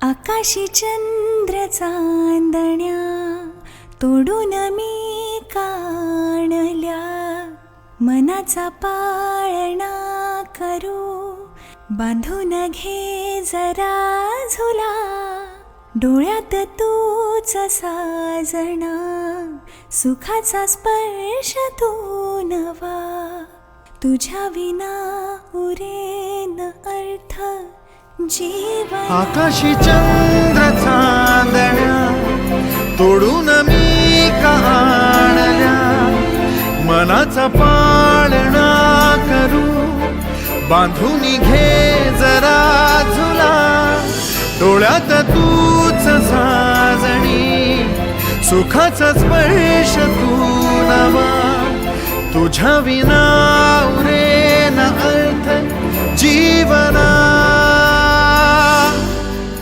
आकाशी चंद्र चांदण्या तोडून मी काढल्या, मनाचा पाळणा करू बांधून घे जरा झुला. डोळ्यात तूच साजना, सुखाचा स्पर्श तू नवा. तुझ्या विना उरेन अर्थ जीवन. आकाशी चंद्र चांदण्या तोडून मी काढल्या, मनाचा पाळणा करू बांधून घे जरा झुला. डोळ्यात तूच साजणी, सुखाचा स्पर्श तू नवा. तुझ्या विना उरेन अर्थ जीवना.